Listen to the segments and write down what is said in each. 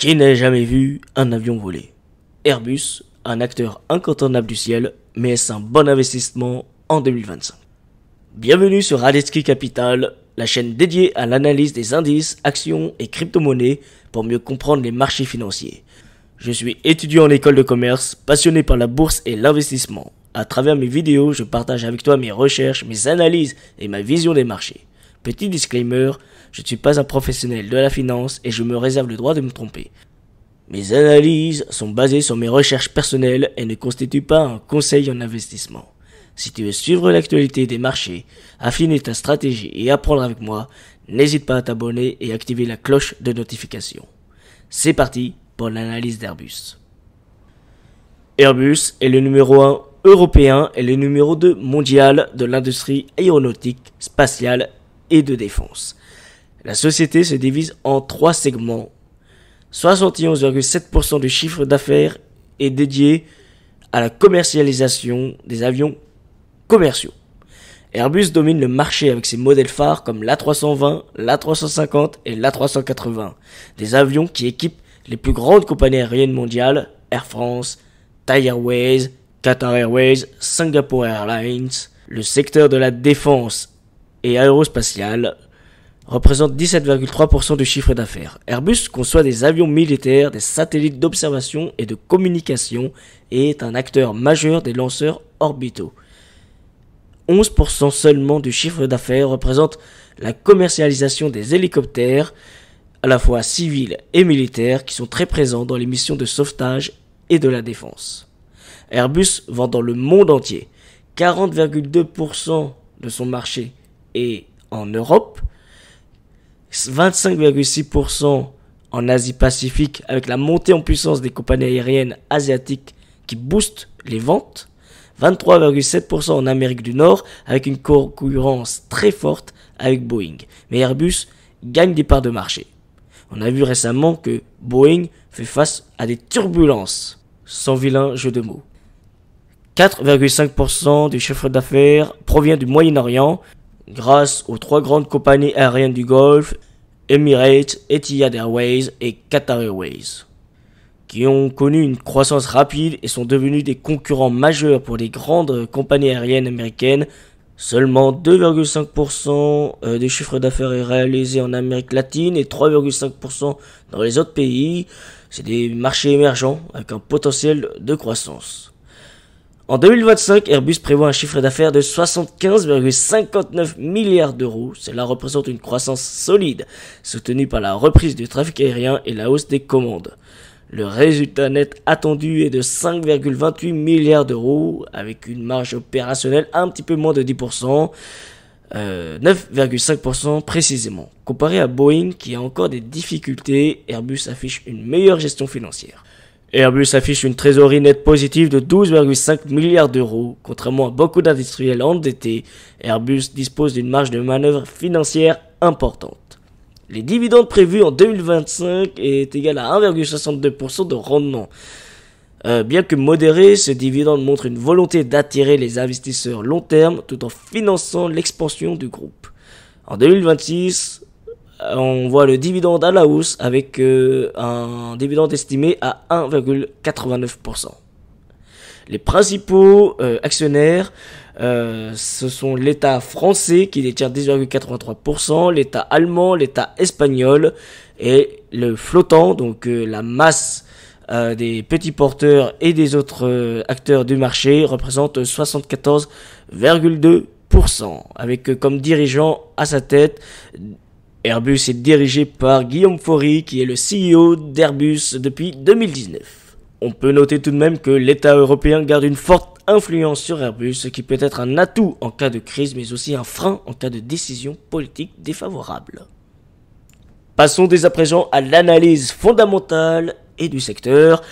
Qui n'a jamais vu un avion voler? Airbus, un acteur incontournable du ciel, mais est-ce un bon investissement en 2025? Bienvenue sur Radetzky Capital, la chaîne dédiée à l'analyse des indices, actions et crypto-monnaies pour mieux comprendre les marchés financiers. Je suis étudiant en école de commerce, passionné par la bourse et l'investissement. À travers mes vidéos, je partage avec toi mes recherches, mes analyses et ma vision des marchés. Petit disclaimer, je ne suis pas un professionnel de la finance et je me réserve le droit de me tromper. Mes analyses sont basées sur mes recherches personnelles et ne constituent pas un conseil en investissement. Si tu veux suivre l'actualité des marchés, affiner ta stratégie et apprendre avec moi, n'hésite pas à t'abonner et activer la cloche de notification. C'est parti pour l'analyse d'Airbus. Airbus est le numéro 1 européen et le numéro 2 mondial de l'industrie aéronautique, spatiale et de défense. La société se divise en 3 segments. 71,7% du chiffre d'affaires est dédié à la commercialisation des avions commerciaux. Airbus domine le marché avec ses modèles phares comme l'A320, l'A350 et l'A380, des avions qui équipent les plus grandes compagnies aériennes mondiales, Air France, Thai Airways, Qatar Airways, Singapore Airlines. Le secteur de la défense et aérospatiale représente 17,3% du chiffre d'affaires. Airbus conçoit des avions militaires, des satellites d'observation et de communication et est un acteur majeur des lanceurs orbitaux. 11% seulement du chiffre d'affaires représente la commercialisation des hélicoptères, à la fois civils et militaires, qui sont très présents dans les missions de sauvetage et de la défense. Airbus vend dans le monde entier. 40,2% de son marché est en Europe, 25,6% en Asie-Pacifique avec la montée en puissance des compagnies aériennes asiatiques qui boostent les ventes, 23,7% en Amérique du Nord avec une concurrence très forte avec Boeing. Mais Airbus gagne des parts de marché. On a vu récemment que Boeing fait face à des turbulences, sans vilain jeu de mots. 4,5% du chiffre d'affaires provient du Moyen-Orient grâce aux 3 grandes compagnies aériennes du Golfe, Emirates, Etihad Airways et Qatar Airways, qui ont connu une croissance rapide et sont devenus des concurrents majeurs pour les grandes compagnies aériennes américaines. Seulement 2,5% du chiffre d'affaires est réalisé en Amérique latine et 3,5% dans les autres pays. C'est des marchés émergents avec un potentiel de croissance. En 2025, Airbus prévoit un chiffre d'affaires de 75,59 milliards d'euros. Cela représente une croissance solide, soutenue par la reprise du trafic aérien et la hausse des commandes. Le résultat net attendu est de 5,28 milliards d'euros, avec une marge opérationnelle un petit peu moins de 10%, 9,5% précisément. Comparé à Boeing qui a encore des difficultés, Airbus affiche une meilleure gestion financière. Airbus affiche une trésorerie nette positive de 12,5 milliards d'euros. Contrairement à beaucoup d'industriels endettés, Airbus dispose d'une marge de manœuvre financière importante. Les dividendes prévus en 2025 est égal à 1,62% de rendement. Bien que modéré, ce dividende montre une volonté d'attirer les investisseurs long terme tout en finançant l'expansion du groupe. En 2026, on voit le dividende à la hausse avec un dividende estimé à 1,89%. Les principaux actionnaires, ce sont l'État français qui détient 10,83%, l'État allemand, l'État espagnol et le flottant, donc la masse des petits porteurs et des autres acteurs du marché représente 74,2%, avec comme dirigeant à sa tête Airbus est dirigé par Guillaume Faury, qui est le CEO d'Airbus depuis 2019. On peut noter tout de même que l'État européen garde une forte influence sur Airbus, ce qui peut être un atout en cas de crise, mais aussi un frein en cas de décision politique défavorable. Passons dès à présent à l'analyse fondamentale et du secteur.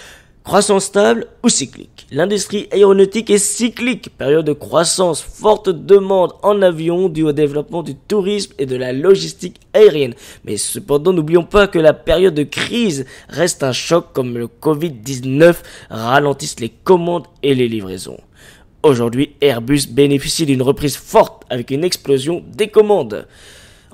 Croissance stable ou cyclique? L'industrie aéronautique est cyclique, période de croissance, forte demande en avion due au développement du tourisme et de la logistique aérienne. Mais cependant, n'oublions pas que la période de crise reste un choc comme le Covid-19 ralentissent les commandes et les livraisons. Aujourd'hui, Airbus bénéficie d'une reprise forte avec une explosion des commandes.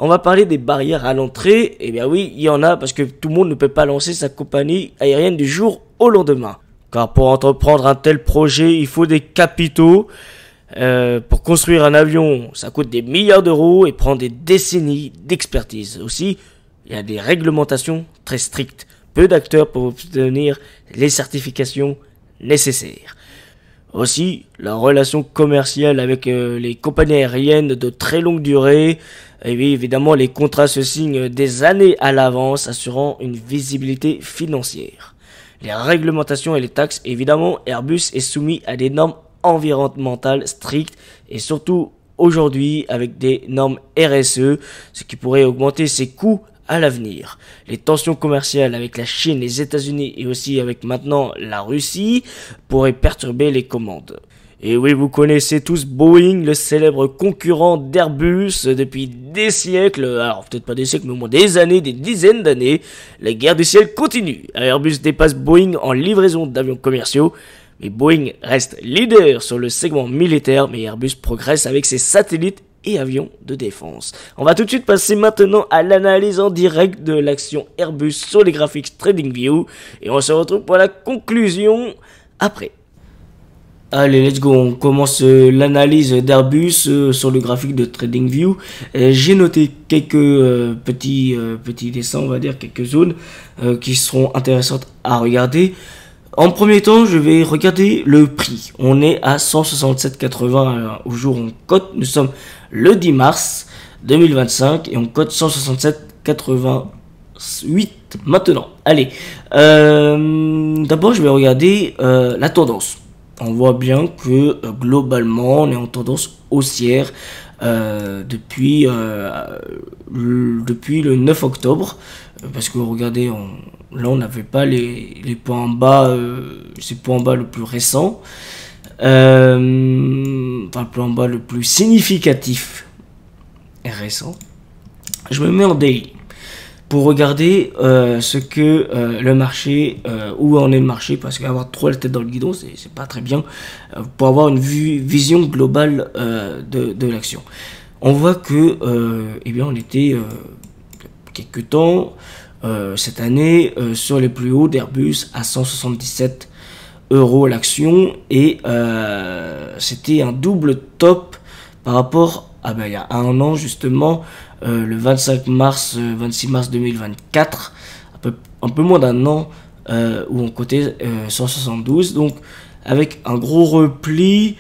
On va parler des barrières à l'entrée. Eh bien oui, il y en a parce que tout le monde ne peut pas lancer sa compagnie aérienne du jour au lendemain. Car pour entreprendre un tel projet, il faut des capitaux. Pour construire un avion, ça coûte des milliards d'euros et prend des décennies d'expertise. Aussi, il y a des réglementations très strictes. Peu d'acteurs pour obtenir les certifications nécessaires. Aussi, la relation commerciale avec les compagnies aériennes de très longue durée. Et oui, évidemment, les contrats se signent des années à l'avance, assurant une visibilité financière. Les réglementations et les taxes, évidemment, Airbus est soumis à des normes environnementales strictes et surtout aujourd'hui avec des normes RSE, ce qui pourrait augmenter ses coûts à l'avenir. Les tensions commerciales avec la Chine, les États-Unis et aussi avec maintenant la Russie pourraient perturber les commandes. Et oui, vous connaissez tous Boeing, le célèbre concurrent d'Airbus depuis des siècles, alors peut-être pas des siècles, mais au moins des années, des dizaines d'années. La guerre du ciel continue. Airbus dépasse Boeing en livraison d'avions commerciaux. Mais Boeing reste leader sur le segment militaire, mais Airbus progresse avec ses satellites et avions de défense. On va tout de suite passer maintenant à l'analyse en direct de l'action Airbus sur les graphiques TradingView. Et on se retrouve pour la conclusion après. Allez, let's go, on commence l'analyse d'Airbus sur le graphique de TradingView. J'ai noté quelques petits dessins, on va dire, quelques zones qui seront intéressantes à regarder. En premier temps, je vais regarder le prix. On est à 167,80 au jour où on cote. Nous sommes le 10 mars 2025 et on cote 167,88 maintenant. Allez, d'abord je vais regarder la tendance. On voit bien que globalement on est en tendance haussière depuis le 9 octobre. Parce que regardez, là on n'avait pas les points en bas, ces points en bas le plus récent, enfin le point en bas le plus significatif et récent. Je me mets en daily pour regarder ce que le marché, où en est le marché, parce qu'avoir trop la tête dans le guidon, c'est pas très bien, pour avoir une vision globale de l'action. On voit que, eh bien, on était quelques temps cette année sur les plus hauts d'Airbus à 177 € l'action et c'était un double top par rapport à il y a un an justement, le 26 mars 2024, un peu moins d'un an, où on cotait 172, donc avec un gros repli.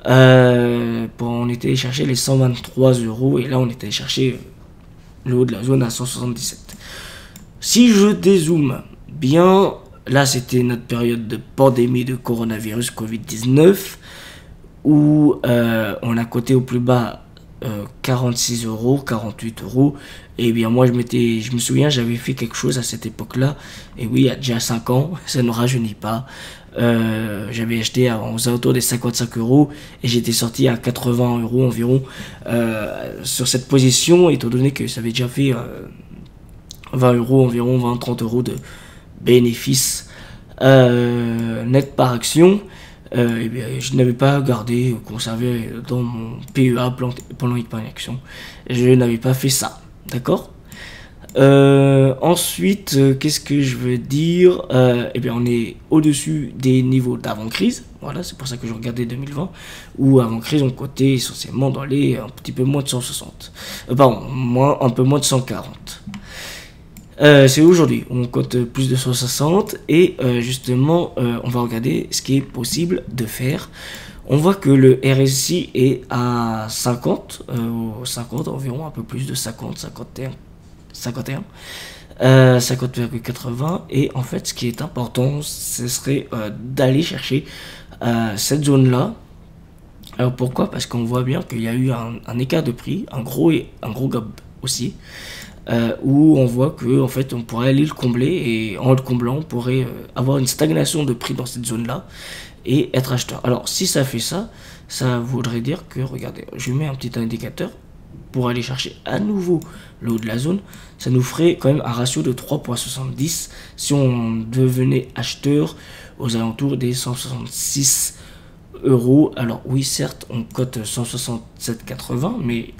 On était allé chercher les 123 € et là on était allé chercher le haut de la zone à 177. Si je dézoome bien, là c'était notre période de pandémie de coronavirus Covid-19 où on a coté au plus bas 46 €, 48 €. Et bien moi je me souviens, j'avais fait quelque chose à cette époque-là. Et oui, il y a déjà 5 ans, ça ne rajeunit pas. J'avais acheté aux alentours des 55 € et j'étais sorti à 80 € environ sur cette position, étant donné que ça avait déjà fait 20 € environ, 20-30 € de bénéfices net par action. Et bien, je n'avais pas gardé, conservé dans mon PEA pendant l'épargne action. Je n'avais pas fait ça, d'accord. Ensuite, qu'est-ce que je veux dire? Eh bien, on est au-dessus des niveaux d'avant-crise. Voilà, c'est pour ça que je regardais 2020. Où avant-crise, on cotait essentiellement dans les un petit peu moins de 160. Pardon, un peu moins de 140. C'est aujourd'hui, on cote plus de 160 et justement, on va regarder ce qui est possible de faire. On voit que le RSI est à 50 environ, un peu plus de 51, 50,80 et en fait ce qui est important ce serait d'aller chercher cette zone là. Alors pourquoi? Parce qu'on voit bien qu'il y a eu un écart de prix, un gros gap aussi, où on voit que en fait on pourrait aller le combler et en le comblant on pourrait avoir une stagnation de prix dans cette zone là et être acheteur. Alors si ça fait ça, ça voudrait dire que, regardez, je mets un petit indicateur pour aller chercher à nouveau le haut de la zone, ça nous ferait quand même un ratio de 3,70 si on devenait acheteur aux alentours des 166 €. Alors oui, certes, on cote 167,80, mais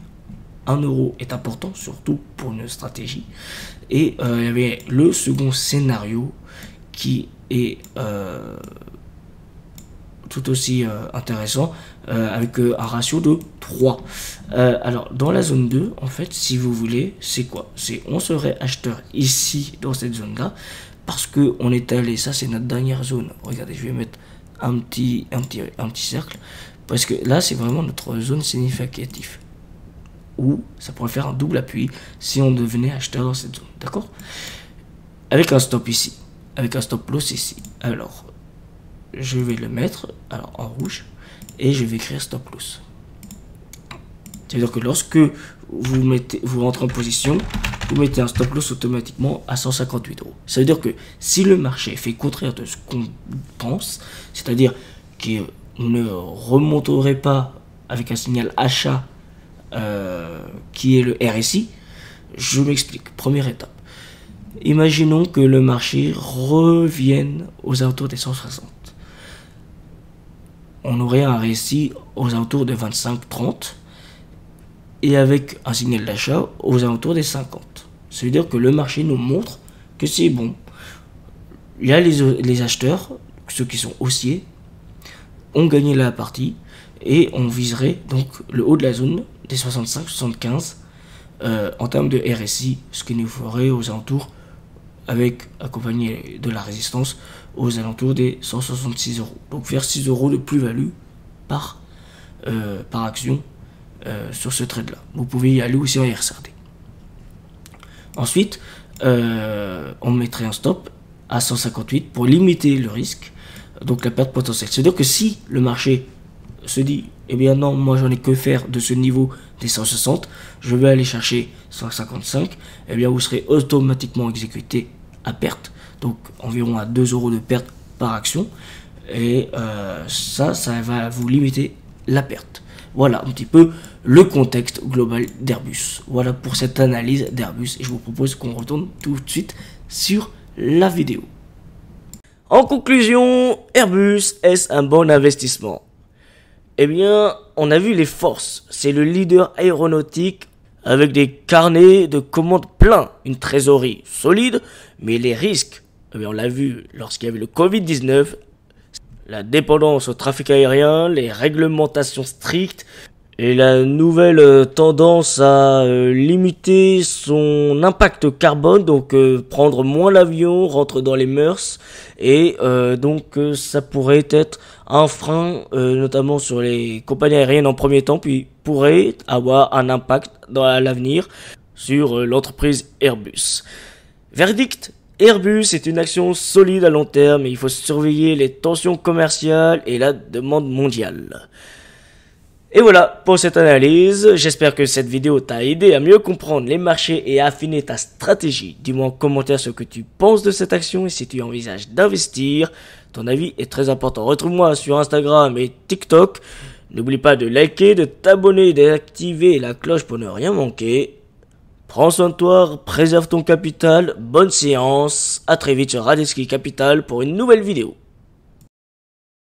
1 euro est important, surtout pour une stratégie. Et il y avait le second scénario qui est tout aussi intéressant, avec un ratio de 3. Alors dans la zone 2, en fait, si vous voulez, c'est quoi? C'est on serait acheteur ici dans cette zone là, parce que on est allé, ça c'est notre dernière zone. Regardez, je vais mettre un petit cercle, parce que là c'est vraiment notre zone significative, où ça pourrait faire un double appui si on devenait acheteur dans cette zone, d'accord? Avec un stop ici, avec un stop loss ici. Alors je vais le mettre en rouge et je vais écrire stop loss. C'est-à-dire que lorsque vous rentrez en position, vous mettez un stop loss automatiquement à 158 euros. Ça veut dire que si le marché fait contraire de ce qu'on pense, c'est-à-dire qu'il ne remonterait pas avec un signal achat qui est le RSI, je m'explique. Première étape. Imaginons que le marché revienne aux alentours des 160. On aurait un RSI aux alentours de 25-30 et avec un signal d'achat aux alentours des 50. Ça veut dire que le marché nous montre que c'est bon. Il y a les acheteurs, ceux qui sont haussiers, ont gagné la partie et on viserait donc le haut de la zone des 65-75 en termes de RSI, ce qui nous ferait aux alentours, avec accompagné de la résistance, aux alentours des 166 euros. Donc faire 6 euros de plus-value par action sur ce trade là. Vous pouvez y aller aussi en RSRD. Ensuite, on mettrait un stop à 158 pour limiter le risque, donc la perte potentielle. C'est-à-dire que si le marché se dit, eh bien non, moi j'en ai que faire de ce niveau des 160, je vais aller chercher 155, eh bien vous serez automatiquement exécuté à perte, donc environ à 2 euros de perte par action, et ça va vous limiter la perte. Voilà un petit peu le contexte global d'Airbus. Voilà pour cette analyse d'Airbus, et je vous propose qu'on retourne tout de suite sur la vidéo. En conclusion, Airbus, est-ce un bon investissement? Eh bien, on a vu les forces. C'est le leader aéronautique avec des carnets de commandes pleins, une trésorerie solide, mais les risques, eh bien, on l'a vu lorsqu'il y avait le Covid-19, la dépendance au trafic aérien, les réglementations strictes et la nouvelle tendance à limiter son impact carbone, donc prendre moins l'avion, rentre dans les mœurs, et donc ça pourrait être un frein, notamment sur les compagnies aériennes en premier temps, puis pourrait avoir un impact dans l'avenir sur l'entreprise Airbus. Verdict: Airbus est une action solide à long terme, et il faut surveiller les tensions commerciales et la demande mondiale. Et voilà pour cette analyse. J'espère que cette vidéo t'a aidé à mieux comprendre les marchés et à affiner ta stratégie. Dis-moi en commentaire ce que tu penses de cette action et si tu envisages d'investir. Ton avis est très important. Retrouve-moi sur Instagram et TikTok. N'oublie pas de liker, de t'abonner, d'activer la cloche pour ne rien manquer. Prends soin de toi, préserve ton capital. Bonne séance. À très vite sur Radetzky Capital pour une nouvelle vidéo.